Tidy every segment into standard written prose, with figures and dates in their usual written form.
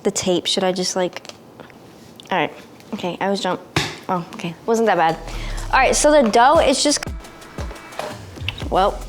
the tape. Should I just like, all right, okay, I was jumped. Oh, okay, wasn't that bad. All right, so the dough is just, well,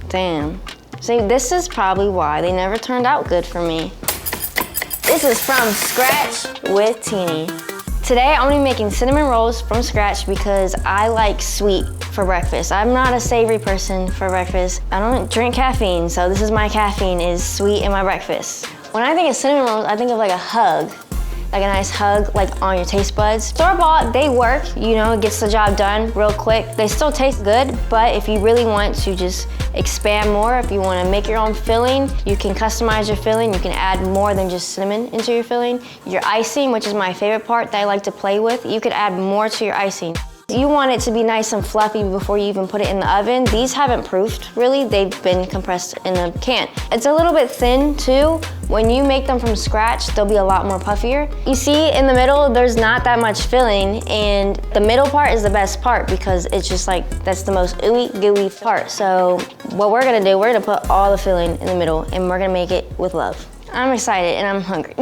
damn. See, this is probably why they never turned out good for me. This is from scratch with Tini. Today, I'm gonna be making cinnamon rolls from scratch because I like sweet for breakfast. I'm not a savory person for breakfast. I don't drink caffeine, so this is my caffeine, is sweet in my breakfast. When I think of cinnamon rolls, I think of like a hug. Like a nice hug, like on your taste buds. Store-bought, they work, you know, it gets the job done real quick. They still taste good, but if you really want to just expand more, if you want to make your own filling, you can customize your filling. You can add more than just cinnamon into your filling. Your icing, which is my favorite part that I like to play with, you could add more to your icing. You want it to be nice and fluffy before you even put it in the oven. These haven't proofed, really. They've been compressed in a can. It's a little bit thin too. When you make them from scratch, they'll be a lot more puffier. You see in the middle, there's not that much filling, and the middle part is the best part because it's just like, that's the most ooey gooey part. So what we're gonna do, we're gonna put all the filling in the middle and we're gonna make it with love. I'm excited and I'm hungry.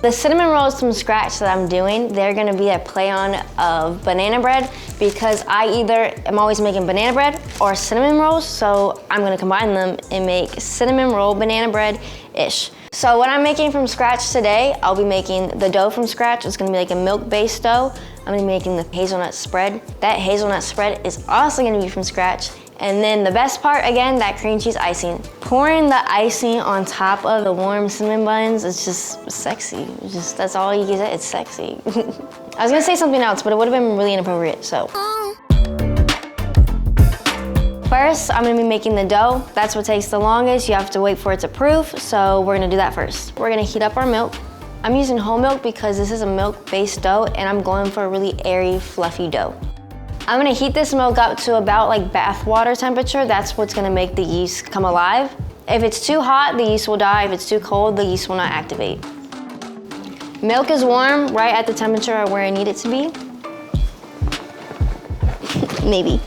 The cinnamon rolls from scratch that I'm doing, they're gonna be a play on of banana bread because I either am always making banana bread or cinnamon rolls, so I'm gonna combine them and make cinnamon roll banana bread-ish. So what I'm making from scratch today, I'll be making the dough from scratch. It's gonna be like a milk-based dough. I'm gonna be making the hazelnut spread. That hazelnut spread is also gonna be from scratch. And then the best part, again, that cream cheese icing. Pouring the icing on top of the warm cinnamon buns is just sexy. It's just, that's all you can say, it's sexy. I was gonna say something else, but it would've been really inappropriate, so. First, I'm gonna be making the dough. That's what takes the longest. You have to wait for it to proof, so we're gonna do that first. We're gonna heat up our milk. I'm using whole milk because this is a milk-based dough and I'm going for a really airy, fluffy dough. I'm gonna heat this milk up to about like bath water temperature. That's what's gonna make the yeast come alive. If it's too hot, the yeast will die. If it's too cold, the yeast will not activate. Milk is warm, right at the temperature where I need it to be. Maybe.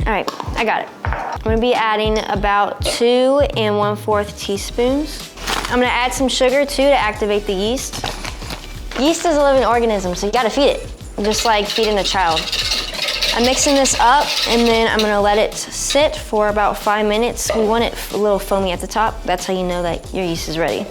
All right, I got it. I'm gonna be adding about 2 1/4 teaspoons. I'm gonna add some sugar too to activate the yeast. Yeast is a living organism, so you gotta feed it. Just like feeding a child. I'm mixing this up and then I'm gonna let it sit for about 5 minutes. We want it a little foamy at the top. That's how you know that your yeast is ready.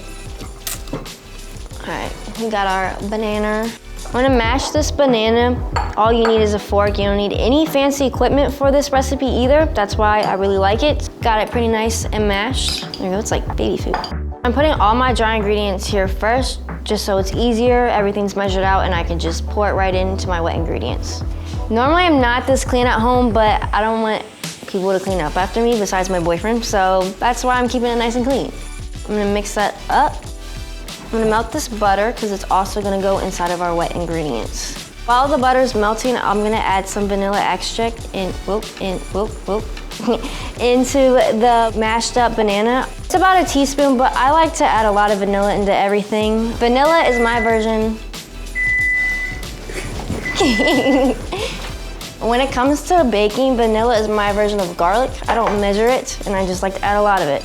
All right, we got our banana. I'm gonna mash this banana. All you need is a fork. You don't need any fancy equipment for this recipe either. That's why I really like it. Got it pretty nice and mashed. There you go, it's like baby food. I'm putting all my dry ingredients here first, just so it's easier, everything's measured out, and I can just pour it right into my wet ingredients. Normally I'm not this clean at home, but I don't want people to clean up after me besides my boyfriend, so that's why I'm keeping it nice and clean. I'm gonna mix that up. I'm gonna melt this butter because it's also gonna go inside of our wet ingredients. While the butter's melting, I'm gonna add some vanilla extract into the mashed up banana. It's about a teaspoon, but I like to add a lot of vanilla into everything. Vanilla is my version. When it comes to baking, vanilla is my version of garlic. I don't measure it, and I just like to add a lot of it.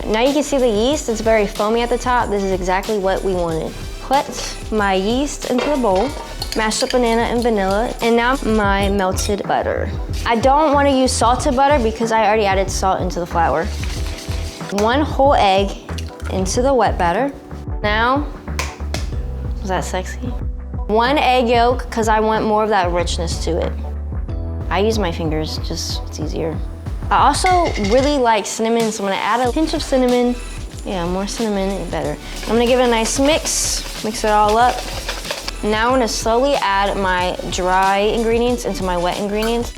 Now you can see the yeast, it's very foamy at the top. This is exactly what we wanted. Put my yeast into the bowl. Mashed up banana and vanilla, and now my melted butter. I don't want to use salted butter because I already added salt into the flour. 1 whole egg into the wet batter. Now, was that sexy? 1 egg yolk because I want more of that richness to it. I use my fingers, just it's easier. I also really like cinnamon, so I'm gonna add a pinch of cinnamon. Yeah, more cinnamon, better. I'm gonna give it a nice mix it all up. Now I'm gonna slowly add my dry ingredients into my wet ingredients.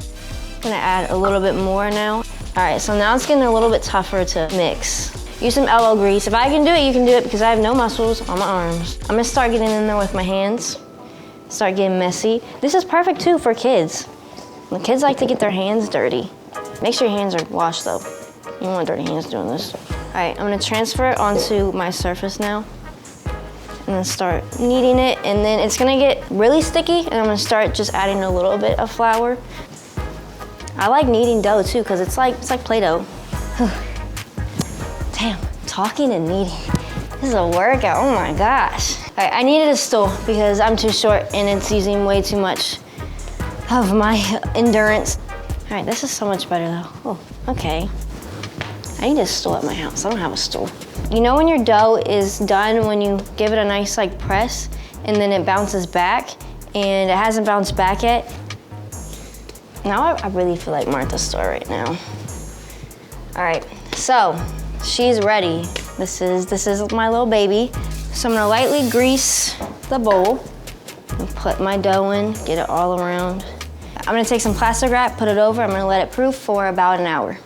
I'm gonna add a little bit more now. All right, so now it's getting a little bit tougher to mix. Use some elbow grease. If I can do it, you can do it because I have no muscles on my arms. I'm gonna start getting in there with my hands. Start getting messy. This is perfect too for kids. The kids like to get their hands dirty. Make sure your hands are washed though. You don't want dirty hands doing this. All right, I'm gonna transfer it onto my surface now. And then start kneading it, and then it's gonna get really sticky, and I'm gonna start just adding a little bit of flour. I like kneading dough too, because it's like Play-Doh. Damn, talking and kneading. This is a workout, oh my gosh. All right, I needed a stool because I'm too short and it's using way too much of my endurance. All right, this is so much better though. Oh, okay. I need a stool at my house. I don't have a stool. You know when your dough is done, when you give it a nice like press and then it bounces back and it hasn't bounced back yet? Now I really feel like Martha Stewart right now. All right, so she's ready. This is my little baby. So I'm gonna lightly grease the bowl and put my dough in, get it all around. I'm gonna take some plastic wrap, put it over, I'm gonna let it proof for about an hour.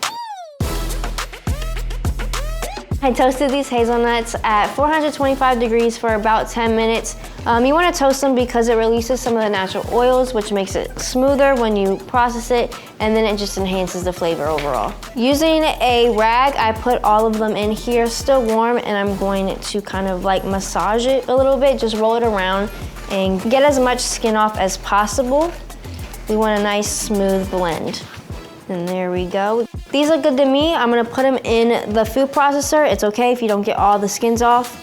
I toasted these hazelnuts at 425 degrees for about 10 minutes. You wanna toast them because it releases some of the natural oils, which makes it smoother when you process it, and then it just enhances the flavor overall. Using a rag, I put all of them in here, still warm, and I'm going to kind of like massage it a little bit, just roll it around and get as much skin off as possible. We want a nice smooth blend. And there we go. These look good to me. I'm gonna put them in the food processor. It's okay if you don't get all the skins off.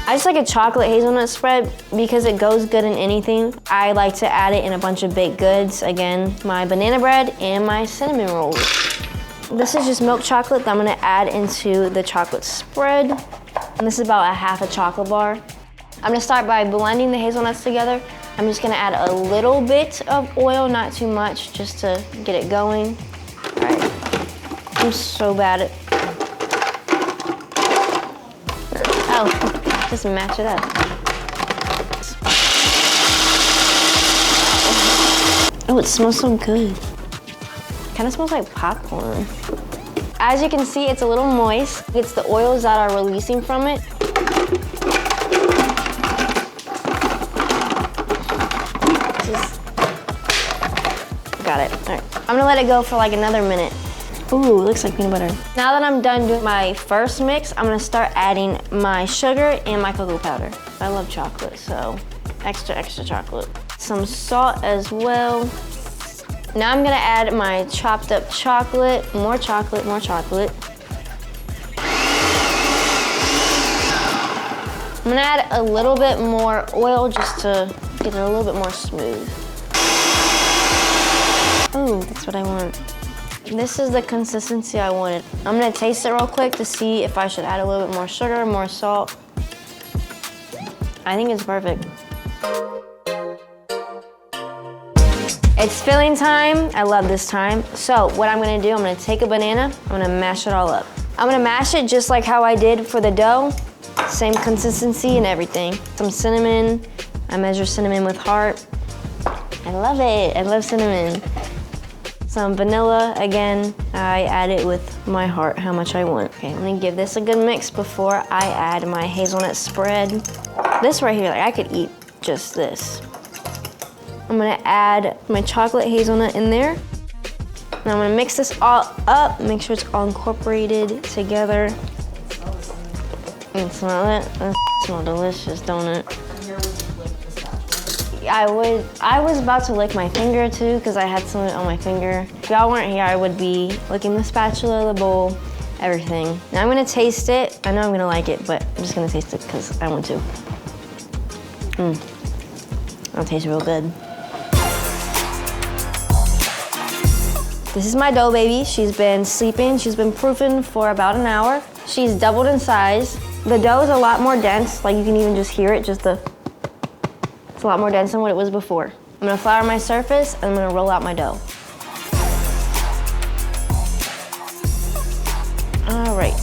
I just like a chocolate hazelnut spread because it goes good in anything. I like to add it in a bunch of baked goods. Again, my banana bread and my cinnamon rolls. This is just milk chocolate that I'm gonna add into the chocolate spread. And this is about a half a chocolate bar. I'm gonna start by blending the hazelnuts together. I'm just gonna add a little bit of oil, not too much, just to get it going. All right, I'm so bad at, oh, just match it up. Oh, it smells so good. Kind of smells like popcorn. As you can see, it's a little moist. It's the oils that are releasing from it. Got it. All right. I'm gonna let it go for like another minute. Ooh, looks like peanut butter. Now that I'm done doing my first mix, I'm gonna start adding my sugar and my cocoa powder. I love chocolate, so extra chocolate. Some salt as well. Now I'm gonna add my chopped up chocolate, more chocolate, more chocolate. I'm gonna add a little bit more oil just to get it a little bit more smooth. Oh, that's what I want. This is the consistency I wanted. I'm gonna taste it real quick to see if I should add a little bit more sugar, more salt. I think it's perfect. It's filling time. I love this time. So what I'm gonna do, I'm gonna take a banana, I'm gonna mash it all up. I'm gonna mash it just like how I did for the dough. Same consistency and everything. Some cinnamon. I measure cinnamon with heart. I love it. I love cinnamon. Some vanilla, again, I add it with my heart, how much I want. Okay, I'm gonna give this a good mix before I add my hazelnut spread. This right here, like I could eat just this. I'm gonna add my chocolate hazelnut in there. Now I'm gonna mix this all up, make sure it's all incorporated together. And smell it, that smells delicious, don't it? I was about to lick my finger too because I had something on my finger. If y'all weren't here, I would be licking the spatula, the bowl, everything. Now I'm gonna taste it. I know I'm gonna like it, but I'm just gonna taste it because I want to. That tastes real good. This is my dough baby. She's been sleeping. She's been proofing for about an hour. She's doubled in size. The dough is a lot more dense. Like you can even just hear it, it's a lot more dense than what it was before. I'm gonna flour my surface and I'm gonna roll out my dough. All right.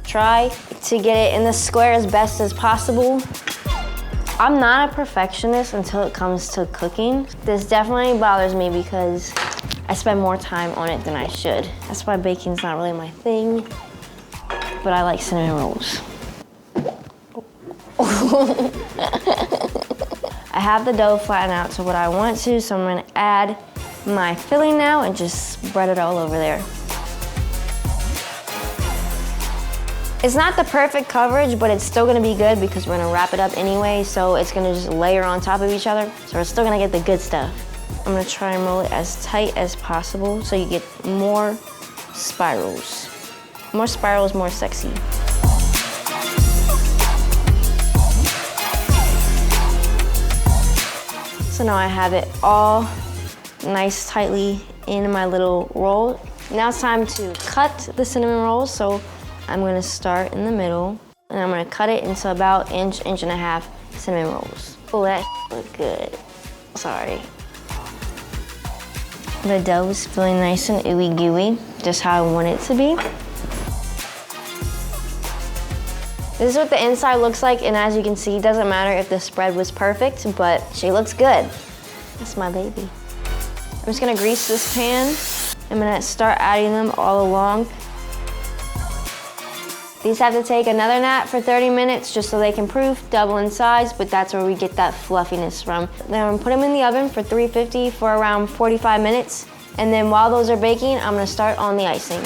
Try to get it in the square as best as possible. I'm not a perfectionist until it comes to cooking. This definitely bothers me because I spend more time on it than I should. That's why baking's not really my thing, but I like cinnamon rolls. I have the dough flattened out to what I want to, so I'm gonna add my filling now and just spread it all over there. It's not the perfect coverage, but it's still gonna be good because we're gonna wrap it up anyway, so it's gonna just layer on top of each other, so we're still gonna get the good stuff. I'm gonna try and roll it as tight as possible so you get more spirals. More spirals, more sexy. So now I have it all nice tightly in my little roll. Now it's time to cut the cinnamon rolls. So I'm gonna start in the middle and I'm gonna cut it into about inch and a half cinnamon rolls. Oh, that look good. Sorry. The dough is feeling nice and ooey gooey, just how I want it to be. This is what the inside looks like, and as you can see, it doesn't matter if the spread was perfect, but she looks good. That's my baby. I'm just gonna grease this pan. I'm gonna start adding them all along. These have to take another nap for 30 minutes just so they can proof, double in size, but that's where we get that fluffiness from. Then I'm gonna put them in the oven for 350 for around 45 minutes. And then while those are baking, I'm gonna start on the icing.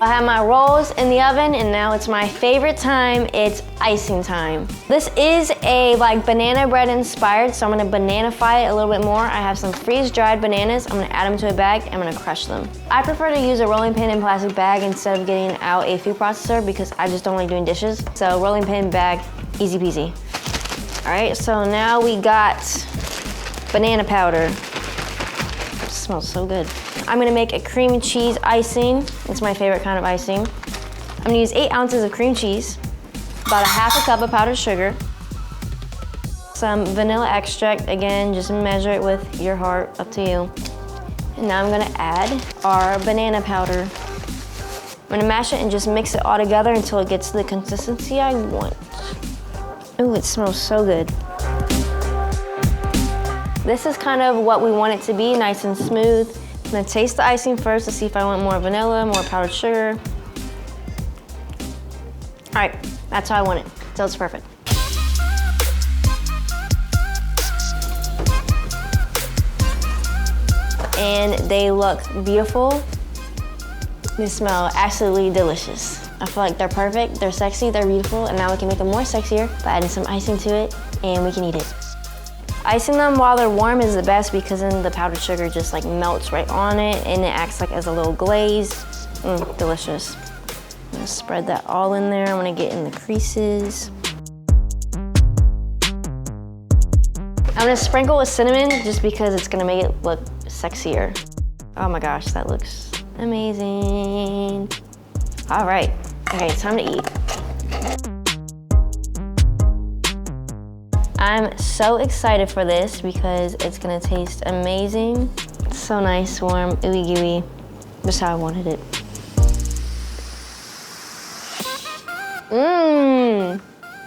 I have my rolls in the oven and now it's my favorite time, it's icing time. This is a banana bread inspired, so I'm gonna bananify it a little bit more. I have some freeze-dried bananas. I'm gonna add them to a bag, I'm gonna crush them. I prefer to use a rolling pin and plastic bag instead of getting out a food processor because I just don't like doing dishes. So rolling pin, bag, easy peasy. All right, so now we got banana powder. It smells so good. I'm gonna make a cream cheese icing. It's my favorite kind of icing. I'm gonna use 8 ounces of cream cheese, about a half a cup of powdered sugar, some vanilla extract. Again, just measure it with your heart, up to you. And now I'm gonna add our banana powder. I'm gonna mash it and just mix it all together until it gets to the consistency I want. Ooh, it smells so good. This is kind of what we want it to be, nice and smooth. I'm gonna taste the icing first to see if I want more vanilla, more powdered sugar. All right, that's how I want it, so it's perfect. And they look beautiful. They smell absolutely delicious. I feel like they're perfect, they're sexy, they're beautiful, and now we can make them more sexier by adding some icing to it, and we can eat it. Icing them while they're warm is the best because then the powdered sugar just melts right on it and it acts like as a little glaze. Delicious. I'm gonna spread that all in there. I'm gonna get in the creases. I'm gonna sprinkle with cinnamon just because it's gonna make it look sexier. Oh my gosh, that looks amazing. All right, okay, it's time to eat. I'm so excited for this because it's gonna taste amazing. It's so nice, warm, ooey gooey, just how I wanted it.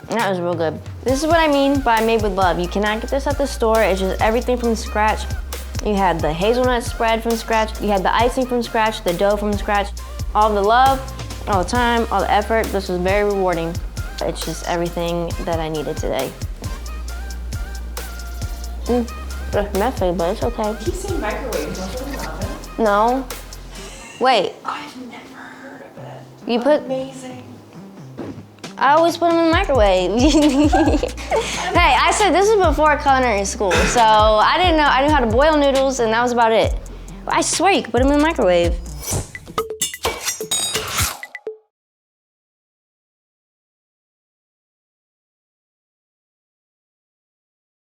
That was real good. This is what I mean by made with love. You cannot get this at the store. It's just everything from scratch. You had the hazelnut spread from scratch. You had the icing from scratch, the dough from scratch. All the love, all the time, all the effort. This was very rewarding. It's just everything that I needed today. It's messy, but it's okay. You say microwave, don't you put it in the oven? No. Wait. I've never heard of it. You put... Amazing. I always put them in the microwave. Hey, I said this is before culinary school, so I didn't know. I knew how to boil noodles, and that was about it. I swear you could put them in the microwave.